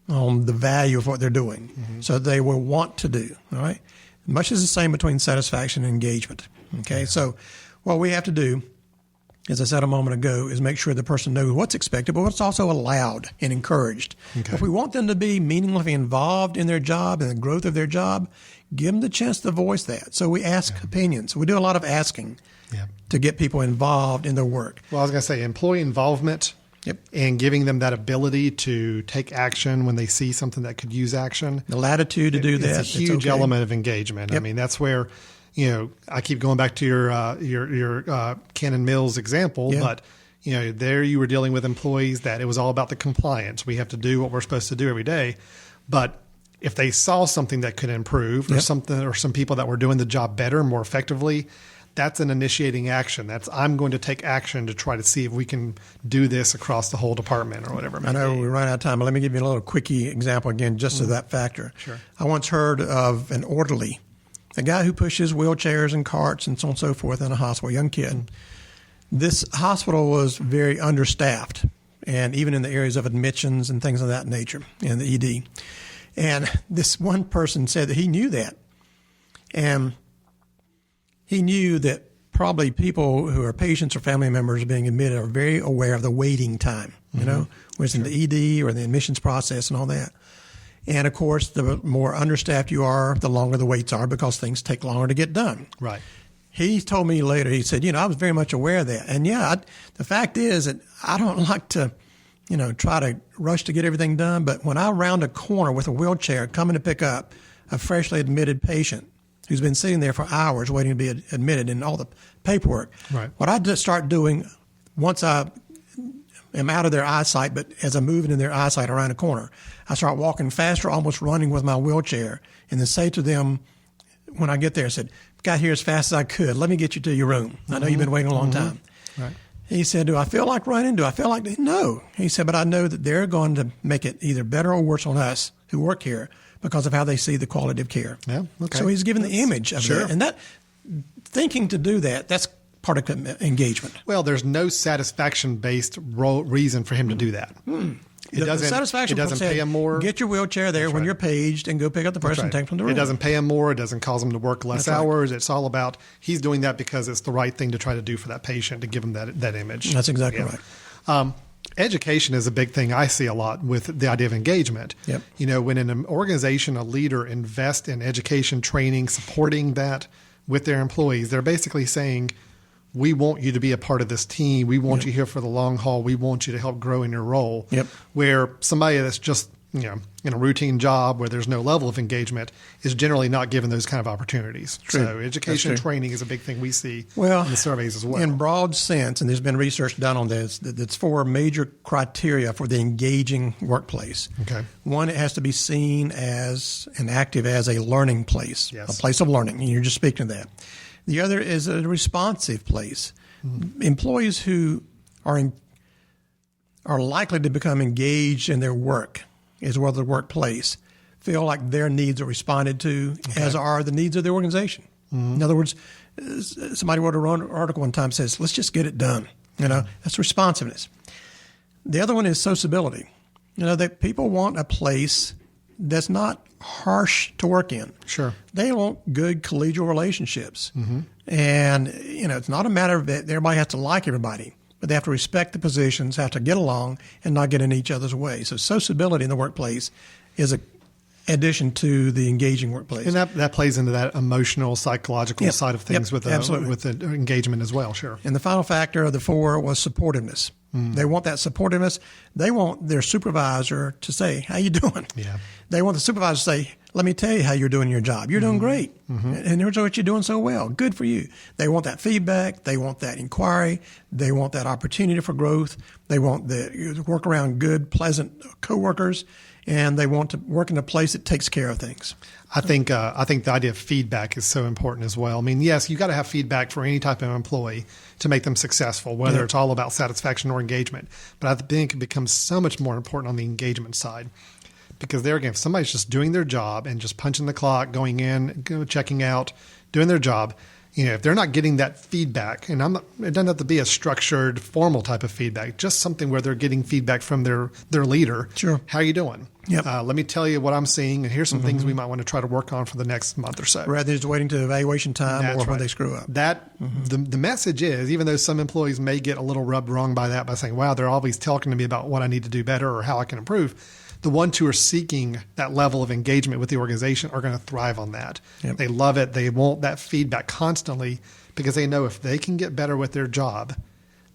on the value of what they're doing, so they will want to do. All right, much is the same between satisfaction and engagement. Okay, so what we have to do, as I said a moment ago, is make sure the person knows what's expected, but what's also allowed and encouraged. Okay. If we want them to be meaningfully involved in their job and the growth of their job, give them the chance to voice that. So we ask opinions. We do a lot of asking to get people involved in their work. Well, I was going to say employee involvement. And giving them that ability to take action when they see something that could use action. The latitude to do that. It's a huge element of engagement. I mean, that's where, I keep going back to your Cannon Mills example, but, there you were dealing with employees that it was all about the compliance. We have to do what we're supposed to do every day. But if they saw something that could improve or something, or some people that were doing the job better, more effectively, that's an initiating action. That's I'm going to take action to try to see if we can do this across the whole department or whatever. I know we run out of time, but let me give you a little quickie example again, just of that factor. Sure. I once heard of an orderly, a guy who pushes wheelchairs and carts and so on and so forth in a hospital, a young kid. This hospital was very understaffed, and even in the areas of admissions and things of that nature, in the ED. And this one person said that he knew that. And he knew that probably people who are patients or family members being admitted are very aware of the waiting time, whether it's in the ED or the admissions process and all that. And, of course, the more understaffed you are, the longer the waits are because things take longer to get done. Right. He told me later, he said, I was very much aware of that. And, the fact is that I don't like to, try to rush to get everything done. But when I round a corner with a wheelchair coming to pick up a freshly admitted patient, who's been sitting there for hours waiting to be admitted and all the paperwork. Right. What I just start doing once I am out of their eyesight, but as I'm moving in their eyesight around a corner, I start walking faster, almost running with my wheelchair, and then say to them when I get there, I said, got here as fast as I could. Let me get you to your room. I know you've been waiting a long time. Right. He said, do I feel like running? Do I feel like, no. He said, but I know that they're going to make it either better or worse on us who work here because of how they see the quality of care. Yeah, okay. So he's given the image of Sure. that. And that thinking to do that, that's part of engagement. Well, there's no satisfaction-based reason for him to do that. It doesn't. Satisfaction It doesn't pay him more. Get your wheelchair there when you're paged and go pick up the person and take them from the room. It doesn't pay him more. It doesn't cause him to work less That's right. hours. It's all about he's doing that because it's the right thing to try to do for that patient to give him that image. That's exactly right. Education is a big thing I see a lot with the idea of engagement. Yep. You know, when an organization, a leader invests in education, training, supporting that with their employees, they're basically saying, we want you to be a part of this team. We want you here for the long haul. We want you to help grow in your role. Yep. Where somebody that's just, you know, in a routine job where there's no level of engagement is generally not given those kind of opportunities. True. So education and That's true. training is a big thing we see Well, in the surveys as well. In broad sense, and there's been research done on this, that's 4 major criteria for the engaging workplace. Okay. One, it has to be seen as and active as a learning place, Yes. a place of learning, and you're just speaking to that. The other is a responsive place. Employees who are likely to become engaged in their work as well as the workplace feel like their needs are responded to, as are the needs of the organization. In other words, somebody wrote an article one time says, let's just get it done. You know, that's responsiveness. The other one is sociability. You know, that people want a place that's not harsh to work in. Sure. They want good collegial relationships. And, you know, it's not a matter of that everybody has to like everybody, but they have to respect the positions, have to get along, and not get in each other's way. So sociability in the workplace is an addition to the engaging workplace. And that plays into that emotional, psychological Yep. side of things Yep. with Absolutely. with the engagement as well. Sure. And the final factor of the 4 was supportiveness. They want that supportiveness. They want their supervisor to say, how you doing? Yeah. They want the supervisor to say, let me tell you how you're doing your job. You're doing great. And here's what you're doing so well. Good for you. They want that feedback. They want that inquiry. They want that opportunity for growth. They want to work around good, pleasant coworkers. And they want to work in a place that takes care of things. I think the idea of feedback is so important as well. I mean, yes, you got to have feedback for any type of employee to make them successful, whether Yeah. it's all about satisfaction or engagement. But I think it becomes so much more important on the engagement side, because there again, if somebody's just doing their job and just punching the clock, going in, checking out, doing their job, you know, if they're not getting that feedback, and it doesn't have to be a structured, formal type of feedback, just something where they're getting feedback from their leader. Sure. How are you doing? Yep. Let me tell you what I'm seeing, and here's some things we might want to try to work on for the next month or so. Rather than just waiting to evaluation time That's or when right. they screw up. That the message is, even though some employees may get a little rubbed wrong by that, by saying, wow, they're always talking to me about what I need to do better or how I can improve, the ones who are seeking that level of engagement with the organization are going to thrive on that. Yep. They love it. They want that feedback constantly because they know if they can get better with their job,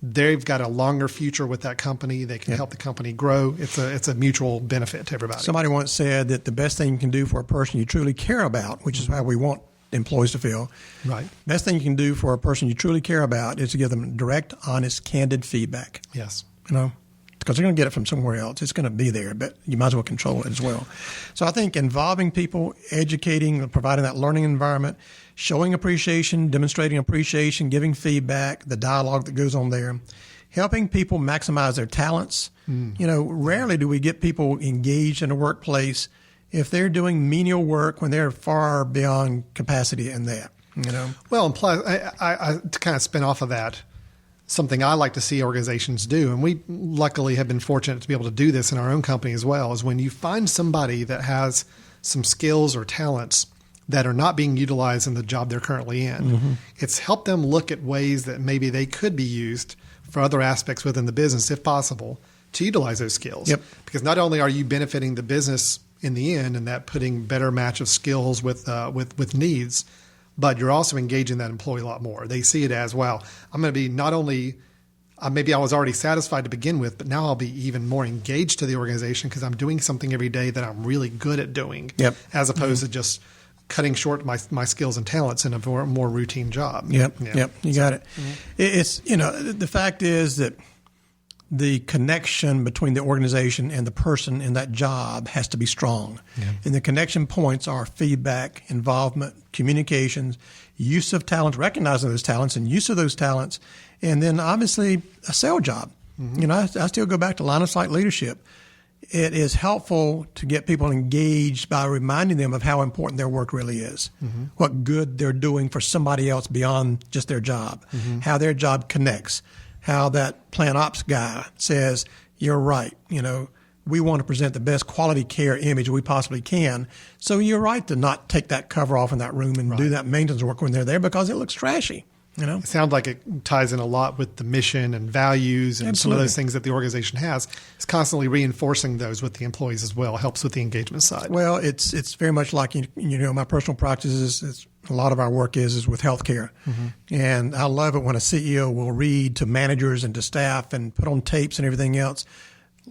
they've got a longer future with that company. They can help the company grow. It's a mutual benefit to everybody. Somebody once said that the best thing you can do for a person you truly care about, which is how we want employees to feel, Right. best thing you can do for a person you truly care about is to give them direct, honest, candid feedback. Yes. You know, because they're going to get it from somewhere else. It's going to be there, but you might as well control it as well. So I think involving people, educating, providing that learning environment, showing appreciation, demonstrating appreciation, giving feedback, the dialogue that goes on there, helping people maximize their talents. You know, rarely do we get people engaged in a workplace if they're doing menial work when they're far beyond capacity in that, you know. Well, and plus, I to kind of spin off of that, something I like to see organizations do, and we luckily have been fortunate to be able to do this in our own company as well, is when you find somebody that has some skills or talents that are not being utilized in the job they're currently in, it's helped them look at ways that maybe they could be used for other aspects within the business, if possible, to utilize those skills. Yep. Because not only are you benefiting the business in the end, and that putting better match of skills with needs, but you're also engaging that employee a lot more. They see it as, wow, I'm going to be not only, maybe I was already satisfied to begin with, but now I'll be even more engaged to the organization because I'm doing something every day that I'm really good at doing, Yep. as opposed to just cutting short my skills and talents in a more routine job. Yep, Yeah. yep, you got it. It's, you know, the fact is that the connection between the organization and the person in that job has to be strong. Yeah. And the connection points are feedback, involvement, communications, use of talent, recognizing those talents and use of those talents, and then obviously a sales job. Mm-hmm. I still go back to line of sight leadership. It is helpful to get people engaged by reminding them of how important their work really is, what good they're doing for somebody else beyond just their job, how their job connects, how that plant ops guy says, you're right, we want to present the best quality care image we possibly can. So you're right to not take that cover off in that room and do that maintenance work when they're there because it looks trashy. It sounds like it ties in a lot with the mission and values and some of those things that the organization has. It's constantly reinforcing those with the employees as well. Helps with the engagement side. Well, it's very much like my personal practice is a lot of our work is with healthcare, and I love it when a CEO will read to managers and to staff and put on tapes and everything else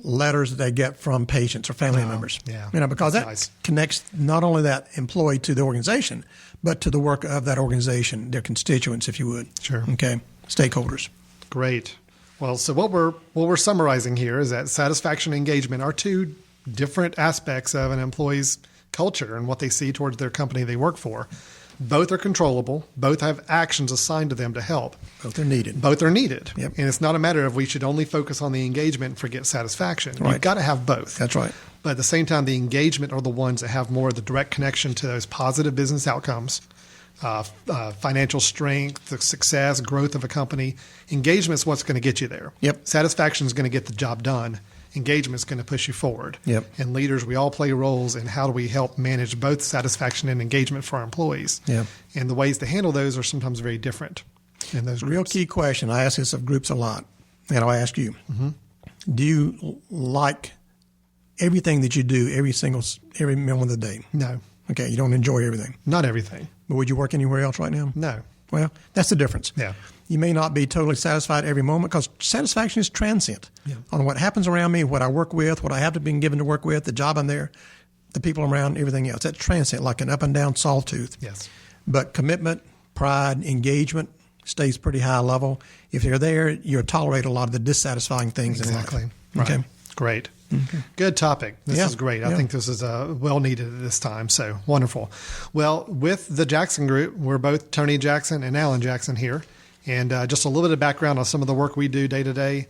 letters that they get from patients or family members. Yeah, because that connects not only that employee to the organization, but to the work of that organization, their constituents, if you would. Sure. Okay. Stakeholders. Great. Well, so what we're summarizing here is that satisfaction and engagement are two different aspects of an employee's culture and what they see towards their company they work for. Both are controllable. Both have actions assigned to them to help. Both are needed. Both are needed. Yep. And it's not a matter of we should only focus on the engagement and forget satisfaction. Right. You've got to have both. That's right. But at the same time, the engagement are the ones that have more of the direct connection to those positive business outcomes, financial strength, the success, growth of a company. Engagement is what's going to get you there. Yep. Satisfaction is going to get the job done. Engagement is going to push you forward. Yep. And leaders, we all play roles in how do we help manage both satisfaction and engagement for our employees. Yep. And the ways to handle those are sometimes very different in those groups. Real key question. I ask this of groups a lot, and I'll ask you. Do you like everything that you do every moment of the day? No. Okay, you don't enjoy everything. Not everything. But would you work anywhere else right now? No. Well, that's the difference. Yeah. You may not be totally satisfied every moment because satisfaction is transient on what happens around me, what I work with, what I have to be given to work with, the job I'm there, the people around, everything else. That's transient, like an up and down sawtooth. Yes. But commitment, pride, engagement stays pretty high level. If you're there, you'll tolerate a lot of the dissatisfying things in life. Right. Okay. Great. Okay. Good topic. This is great. I think this is well needed at this time. So wonderful. Well, with the Jackson Group, we're both Tony Jackson and Alan Jackson here. And just a little bit of background on some of the work we do day to day.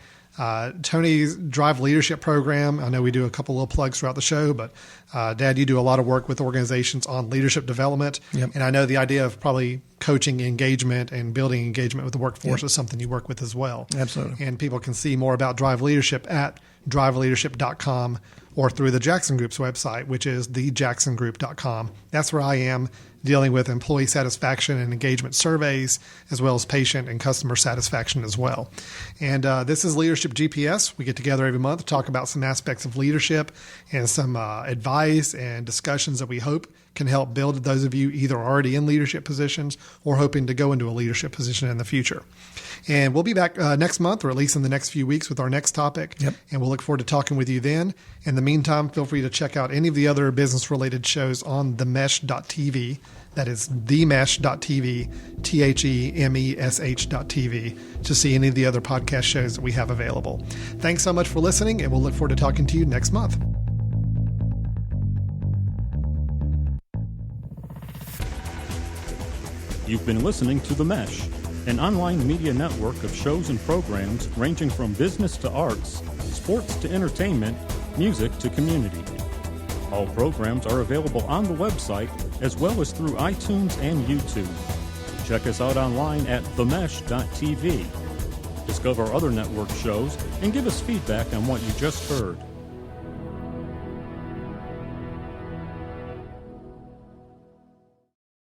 Tony's Drive Leadership Program. I know we do a couple little plugs throughout the show, but Dad, you do a lot of work with organizations on leadership development. Yep. And I know the idea of probably coaching engagement and building engagement with the workforce is something you work with as well. Absolutely. And people can see more about Drive Leadership at driveleadership.com or through the Jackson Group's website, which is thejacksongroup.com. That's where I am dealing with employee satisfaction and engagement surveys, as well as patient and customer satisfaction as well. And this is Leadership GPS. We get together every month to talk about some aspects of leadership and some advice and discussions that we hope can help build those of you either already in leadership positions or hoping to go into a leadership position in the future. And we'll be back next month, or at least in the next few weeks, with our next topic. Yep. And we'll look forward to talking with you then. In the meantime, feel free to check out any of the other business-related shows on themesh.tv. That is themesh.tv, THEMESH.tv, to see any of the other podcast shows that we have available. Thanks so much for listening, and we'll look forward to talking to you next month. You've been listening to The Mesh, an online media network of shows and programs ranging from business to arts, sports to entertainment, music to community. All programs are available on the website as well as through iTunes and YouTube. Check us out online at themesh.tv. Discover other network shows and give us feedback on what you just heard.